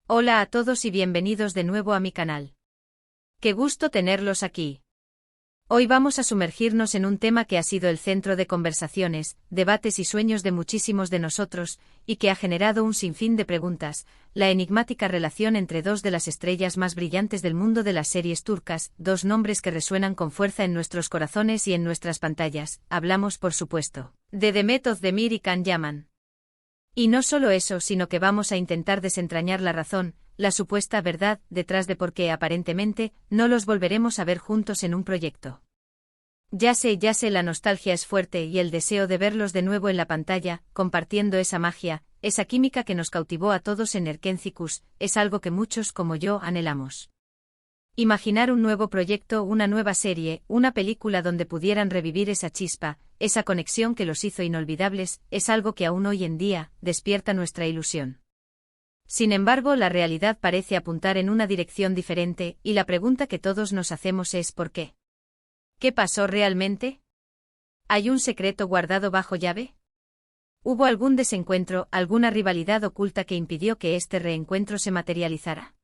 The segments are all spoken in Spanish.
Hola a todos y bienvenidos de nuevo a mi canal. Qué gusto tenerlos aquí. Hoy vamos a sumergirnos en un tema que ha sido el centro de conversaciones, debates y sueños de muchísimos de nosotros, y que ha generado un sinfín de preguntas: la enigmática relación entre dos de las estrellas más brillantes del mundo de las series turcas, dos nombres que resuenan con fuerza en nuestros corazones y en nuestras pantallas. Hablamos, por supuesto, de Demet Özdemir y Can Yaman. Y no solo eso, sino que vamos a intentar desentrañar la razón, la supuesta verdad, detrás de por qué aparentemente no los volveremos a ver juntos en un proyecto. Ya sé, la nostalgia es fuerte y el deseo de verlos de nuevo en la pantalla, compartiendo esa magia, esa química que nos cautivó a todos en Erkenzicus, es algo que muchos como yo anhelamos. Imaginar un nuevo proyecto, una nueva serie, una película donde pudieran revivir esa chispa, esa conexión que los hizo inolvidables, es algo que aún hoy en día despierta nuestra ilusión. Sin embargo, la realidad parece apuntar en una dirección diferente, y la pregunta que todos nos hacemos es ¿por qué? ¿Qué pasó realmente? ¿Hay un secreto guardado bajo llave? ¿Hubo algún desencuentro, alguna rivalidad oculta que impidió que este reencuentro se materializara?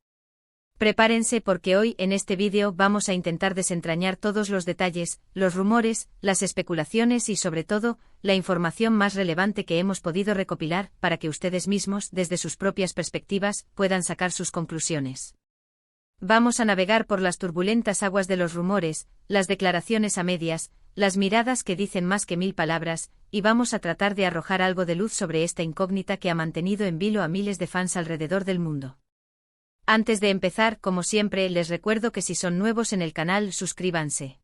Prepárense porque hoy en este vídeo vamos a intentar desentrañar todos los detalles, los rumores, las especulaciones y sobre todo, la información más relevante que hemos podido recopilar para que ustedes mismos, desde sus propias perspectivas, puedan sacar sus conclusiones. Vamos a navegar por las turbulentas aguas de los rumores, las declaraciones a medias, las miradas que dicen más que 1000 palabras, y vamos a tratar de arrojar algo de luz sobre esta incógnita que ha mantenido en vilo a miles de fans alrededor del mundo. Antes de empezar, como siempre, les recuerdo que si son nuevos en el canal, suscríbanse.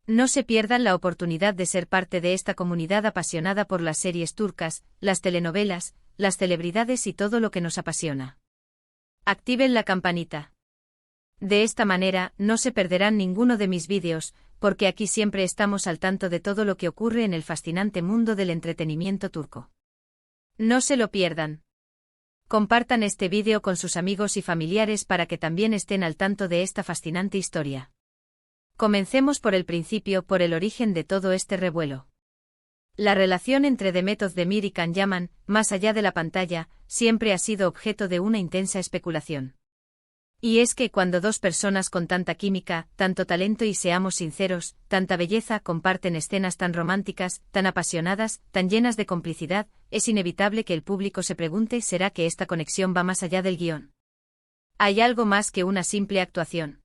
No se pierdan la oportunidad de ser parte de esta comunidad apasionada por las series turcas, las telenovelas, las celebridades y todo lo que nos apasiona. Activen la campanita. De esta manera, no se perderán ninguno de mis vídeos, porque aquí siempre estamos al tanto de todo lo que ocurre en el fascinante mundo del entretenimiento turco. No se lo pierdan. Compartan este vídeo con sus amigos y familiares para que también estén al tanto de esta fascinante historia. Comencemos por el principio, por el origen de todo este revuelo. La relación entre Demet Özdemir y Can Yaman, más allá de la pantalla, siempre ha sido objeto de una intensa especulación. Y es que cuando dos personas con tanta química, tanto talento y seamos sinceros, tanta belleza comparten escenas tan románticas, tan apasionadas, tan llenas de complicidad, es inevitable que el público se pregunte: ¿será que esta conexión va más allá del guión? ¿Hay algo más que una simple actuación?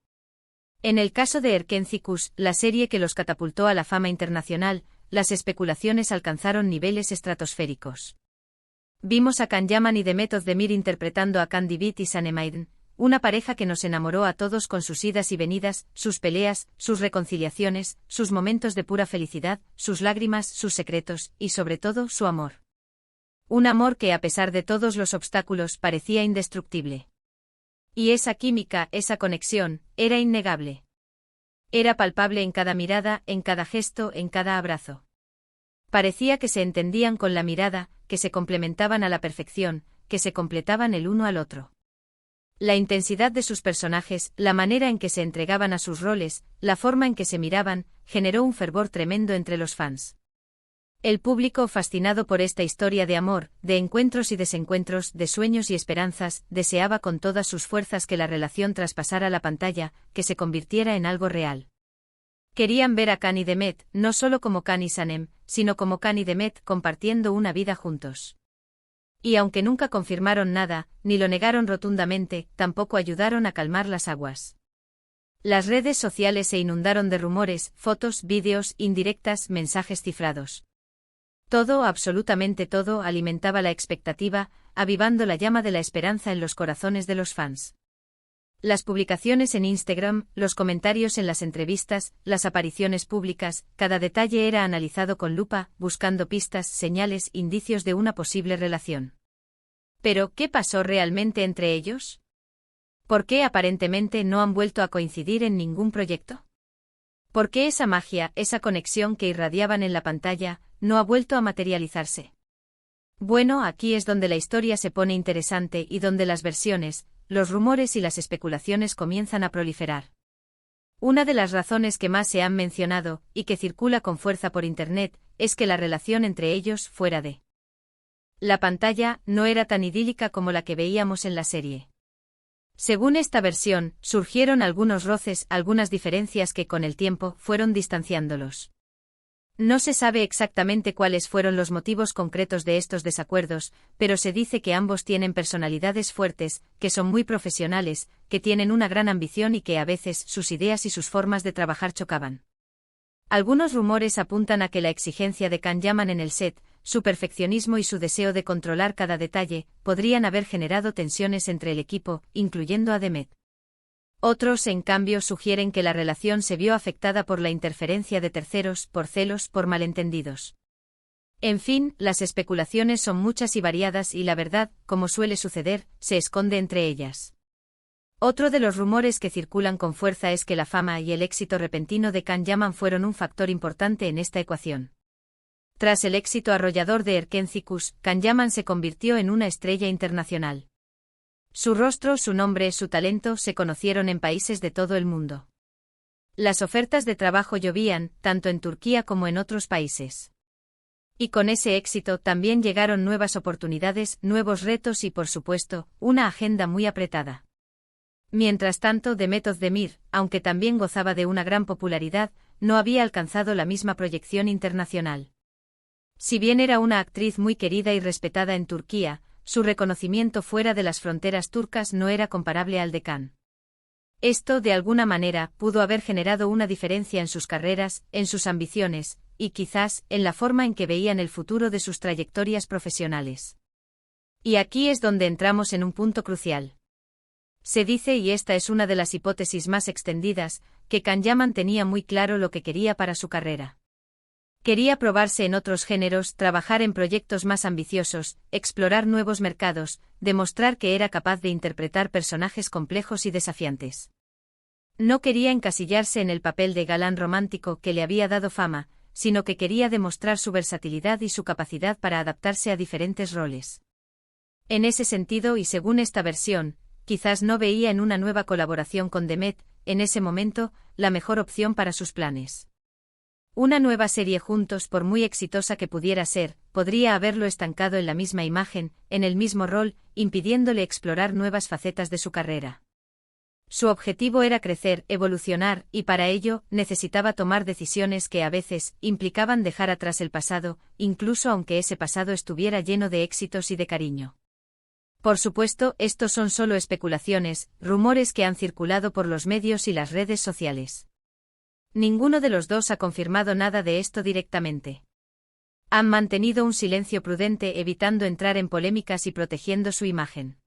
En el caso de Erkenzicus, la serie que los catapultó a la fama internacional, las especulaciones alcanzaron niveles estratosféricos. Vimos a Can Yaman y Demet Özdemir interpretando a Kandibit y Sanem, una pareja que nos enamoró a todos con sus idas y venidas, sus peleas, sus reconciliaciones, sus momentos de pura felicidad, sus lágrimas, sus secretos, y sobre todo, su amor. Un amor que a pesar de todos los obstáculos parecía indestructible. Y esa química, esa conexión, era innegable. Era palpable en cada mirada, en cada gesto, en cada abrazo. Parecía que se entendían con la mirada, que se complementaban a la perfección, que se completaban el uno al otro. La intensidad de sus personajes, la manera en que se entregaban a sus roles, la forma en que se miraban, generó un fervor tremendo entre los fans. El público, fascinado por esta historia de amor, de encuentros y desencuentros, de sueños y esperanzas, deseaba con todas sus fuerzas que la relación traspasara la pantalla, que se convirtiera en algo real. Querían ver a Can y Demet, no solo como Can y Sanem, sino como Can y Demet compartiendo una vida juntos. Y aunque nunca confirmaron nada, ni lo negaron rotundamente, tampoco ayudaron a calmar las aguas. Las redes sociales se inundaron de rumores, fotos, vídeos, indirectas, mensajes cifrados. Todo, absolutamente todo, alimentaba la expectativa, avivando la llama de la esperanza en los corazones de los fans. Las publicaciones en Instagram, los comentarios en las entrevistas, las apariciones públicas, cada detalle era analizado con lupa, buscando pistas, señales, indicios de una posible relación. Pero, ¿qué pasó realmente entre ellos? ¿Por qué aparentemente no han vuelto a coincidir en ningún proyecto? ¿Por qué esa magia, esa conexión que irradiaban en la pantalla, no ha vuelto a materializarse? Bueno, aquí es donde la historia se pone interesante y donde las versiones, los rumores y las especulaciones comienzan a proliferar. Una de las razones que más se han mencionado, y que circula con fuerza por internet, es que la relación entre ellos, fuera de la pantalla, no era tan idílica como la que veíamos en la serie. Según esta versión, surgieron algunos roces, algunas diferencias que con el tiempo fueron distanciándolos. No se sabe exactamente cuáles fueron los motivos concretos de estos desacuerdos, pero se dice que ambos tienen personalidades fuertes, que son muy profesionales, que tienen una gran ambición y que a veces sus ideas y sus formas de trabajar chocaban. Algunos rumores apuntan a que la exigencia de Kan-yaman en el set, su perfeccionismo y su deseo de controlar cada detalle, podrían haber generado tensiones entre el equipo, incluyendo a Demet. Otros, en cambio, sugieren que la relación se vio afectada por la interferencia de terceros, por celos, por malentendidos. En fin, las especulaciones son muchas y variadas y la verdad, como suele suceder, se esconde entre ellas. Otro de los rumores que circulan con fuerza es que la fama y el éxito repentino de Kan-yaman fueron un factor importante en esta ecuación. Tras el éxito arrollador de Erkencikus, Kan-yaman se convirtió en una estrella internacional. Su rostro, su nombre, su talento se conocieron en países de todo el mundo. Las ofertas de trabajo llovían, tanto en Turquía como en otros países. Y con ese éxito también llegaron nuevas oportunidades, nuevos retos y, por supuesto, una agenda muy apretada. Mientras tanto, Demet Özdemir, aunque también gozaba de una gran popularidad, no había alcanzado la misma proyección internacional. Si bien era una actriz muy querida y respetada en Turquía, su reconocimiento fuera de las fronteras turcas no era comparable al de Kan. Esto, de alguna manera, pudo haber generado una diferencia en sus carreras, en sus ambiciones, y quizás, en la forma en que veían el futuro de sus trayectorias profesionales. Y aquí es donde entramos en un punto crucial. Se dice, y esta es una de las hipótesis más extendidas, que Kan-yaman tenía muy claro lo que quería para su carrera. Quería probarse en otros géneros, trabajar en proyectos más ambiciosos, explorar nuevos mercados, demostrar que era capaz de interpretar personajes complejos y desafiantes. No quería encasillarse en el papel de galán romántico que le había dado fama, sino que quería demostrar su versatilidad y su capacidad para adaptarse a diferentes roles. En ese sentido, y según esta versión, quizás no veía en una nueva colaboración con Demet, en ese momento, la mejor opción para sus planes. Una nueva serie juntos, por muy exitosa que pudiera ser, podría haberlo estancado en la misma imagen, en el mismo rol, impidiéndole explorar nuevas facetas de su carrera. Su objetivo era crecer, evolucionar, y para ello, necesitaba tomar decisiones que a veces implicaban dejar atrás el pasado, incluso aunque ese pasado estuviera lleno de éxitos y de cariño. Por supuesto, estos son solo especulaciones, rumores que han circulado por los medios y las redes sociales. Ninguno de los dos ha confirmado nada de esto directamente. Han mantenido un silencio prudente, evitando entrar en polémicas y protegiendo su imagen.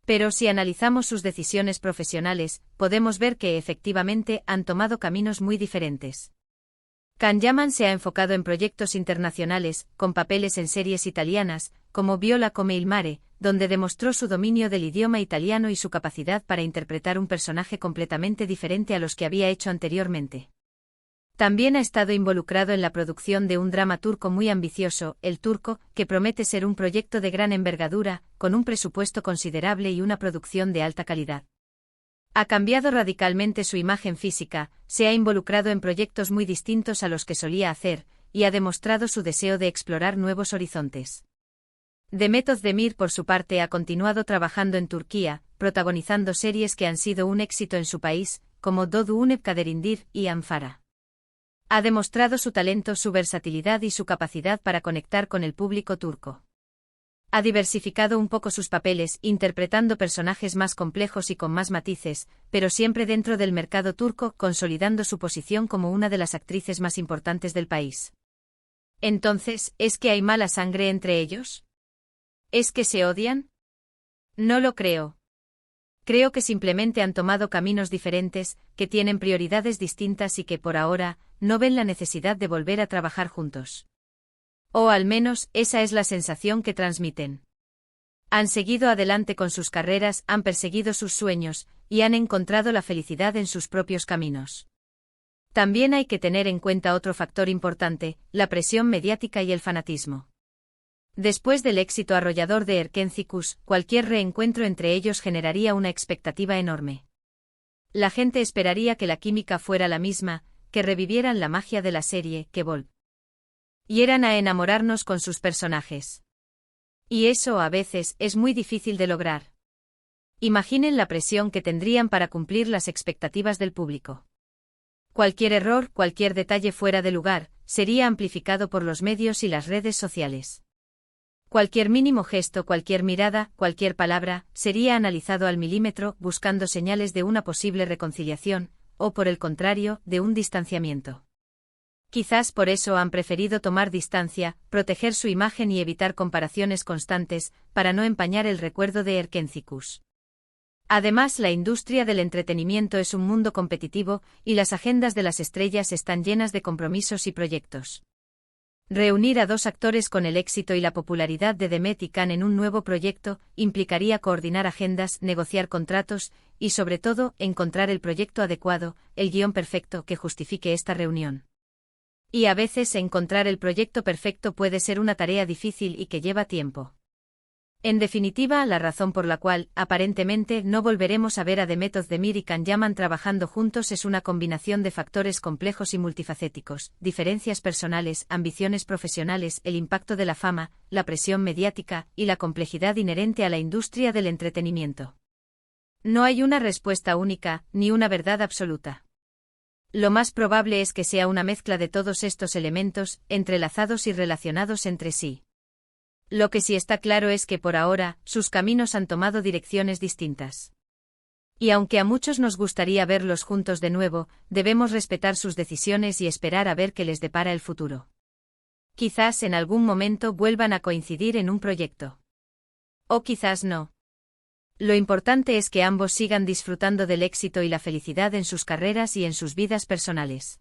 Pero si analizamos sus decisiones profesionales, podemos ver que efectivamente han tomado caminos muy diferentes. Kan-yaman se ha enfocado en proyectos internacionales, con papeles en series italianas, como Viola come il mare, donde demostró su dominio del idioma italiano y su capacidad para interpretar un personaje completamente diferente a los que había hecho anteriormente. También ha estado involucrado en la producción de un drama turco muy ambicioso, El Turco, que promete ser un proyecto de gran envergadura, con un presupuesto considerable y una producción de alta calidad. Ha cambiado radicalmente su imagen física, se ha involucrado en proyectos muy distintos a los que solía hacer, y ha demostrado su deseo de explorar nuevos horizontes. Demet Özdemir, por su parte, ha continuado trabajando en Turquía, protagonizando series que han sido un éxito en su país, como Doğu Kaderindir y Ankara. Ha demostrado su talento, su versatilidad y su capacidad para conectar con el público turco. Ha diversificado un poco sus papeles, interpretando personajes más complejos y con más matices, pero siempre dentro del mercado turco, consolidando su posición como una de las actrices más importantes del país. Entonces, ¿es que hay mala sangre entre ellos? ¿Es que se odian? No lo creo. Creo que simplemente han tomado caminos diferentes, que tienen prioridades distintas y que por ahora no ven la necesidad de volver a trabajar juntos. O al menos esa es la sensación que transmiten. Han seguido adelante con sus carreras, han perseguido sus sueños, y han encontrado la felicidad en sus propios caminos. También hay que tener en cuenta otro factor importante, la presión mediática y el fanatismo. Después del éxito arrollador de Erkencikus, cualquier reencuentro entre ellos generaría una expectativa enorme. La gente esperaría que la química fuera la misma, que revivieran la magia de la serie, que volvieran a enamorarnos con sus personajes. Y eso a veces es muy difícil de lograr. Imaginen la presión que tendrían para cumplir las expectativas del público. Cualquier error, cualquier detalle fuera de lugar, sería amplificado por los medios y las redes sociales. Cualquier mínimo gesto, cualquier mirada, cualquier palabra, sería analizado al milímetro, buscando señales de una posible reconciliación, o por el contrario, de un distanciamiento. Quizás por eso han preferido tomar distancia, proteger su imagen y evitar comparaciones constantes, para no empañar el recuerdo de Erkéntzicus. Además, la industria del entretenimiento es un mundo competitivo, y las agendas de las estrellas están llenas de compromisos y proyectos. Reunir a dos actores con el éxito y la popularidad de Demet y Can en un nuevo proyecto implicaría coordinar agendas, negociar contratos y, sobre todo, encontrar el proyecto adecuado, el guión perfecto que justifique esta reunión. Y a veces encontrar el proyecto perfecto puede ser una tarea difícil y que lleva tiempo. En definitiva, la razón por la cual, aparentemente, no volveremos a ver a Demet Özdemir y Can Yaman trabajando juntos es una combinación de factores complejos y multifacéticos: diferencias personales, ambiciones profesionales, el impacto de la fama, la presión mediática y la complejidad inherente a la industria del entretenimiento. No hay una respuesta única, ni una verdad absoluta. Lo más probable es que sea una mezcla de todos estos elementos, entrelazados y relacionados entre sí. Lo que sí está claro es que por ahora, sus caminos han tomado direcciones distintas. Y aunque a muchos nos gustaría verlos juntos de nuevo, debemos respetar sus decisiones y esperar a ver qué les depara el futuro. Quizás en algún momento vuelvan a coincidir en un proyecto. O quizás no. Lo importante es que ambos sigan disfrutando del éxito y la felicidad en sus carreras y en sus vidas personales.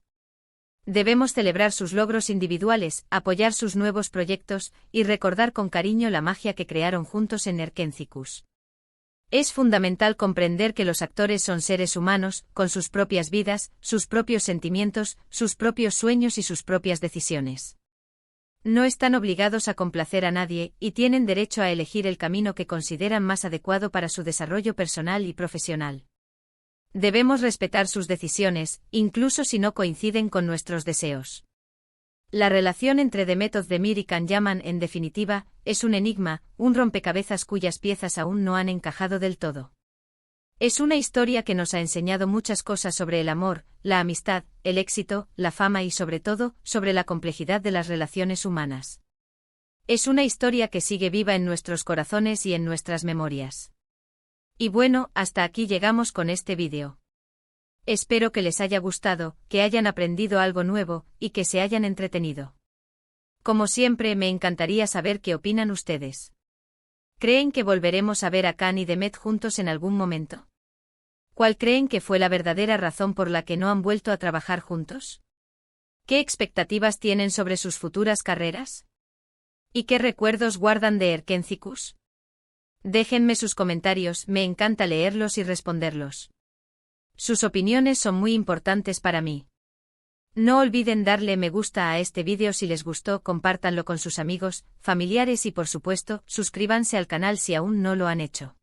Debemos celebrar sus logros individuales, apoyar sus nuevos proyectos y recordar con cariño la magia que crearon juntos en Erkéntzicus. Es fundamental comprender que los actores son seres humanos, con sus propias vidas, sus propios sentimientos, sus propios sueños y sus propias decisiones. No están obligados a complacer a nadie y tienen derecho a elegir el camino que consideran más adecuado para su desarrollo personal y profesional. Debemos respetar sus decisiones, incluso si no coinciden con nuestros deseos. La relación entre Demet Özdemir y Can Yaman, en definitiva, es un enigma, un rompecabezas cuyas piezas aún no han encajado del todo. Es una historia que nos ha enseñado muchas cosas sobre el amor, la amistad, el éxito, la fama y sobre todo, sobre la complejidad de las relaciones humanas. Es una historia que sigue viva en nuestros corazones y en nuestras memorias. Y bueno, hasta aquí llegamos con este vídeo. Espero que les haya gustado, que hayan aprendido algo nuevo, y que se hayan entretenido. Como siempre, me encantaría saber qué opinan ustedes. ¿Creen que volveremos a ver a Can y Demet juntos en algún momento? ¿Cuál creen que fue la verdadera razón por la que no han vuelto a trabajar juntos? ¿Qué expectativas tienen sobre sus futuras carreras? ¿Y qué recuerdos guardan de Erkéntzicus? Déjenme sus comentarios, me encanta leerlos y responderlos. Sus opiniones son muy importantes para mí. No olviden darle me gusta a este vídeo si les gustó, compártanlo con sus amigos, familiares y por supuesto, suscríbanse al canal si aún no lo han hecho.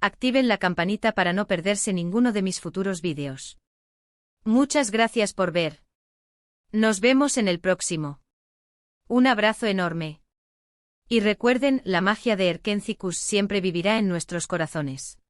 Activen la campanita para no perderse ninguno de mis futuros vídeos. Muchas gracias por ver. Nos vemos en el próximo. Un abrazo enorme. Y recuerden, la magia de Erkéntzicus siempre vivirá en nuestros corazones.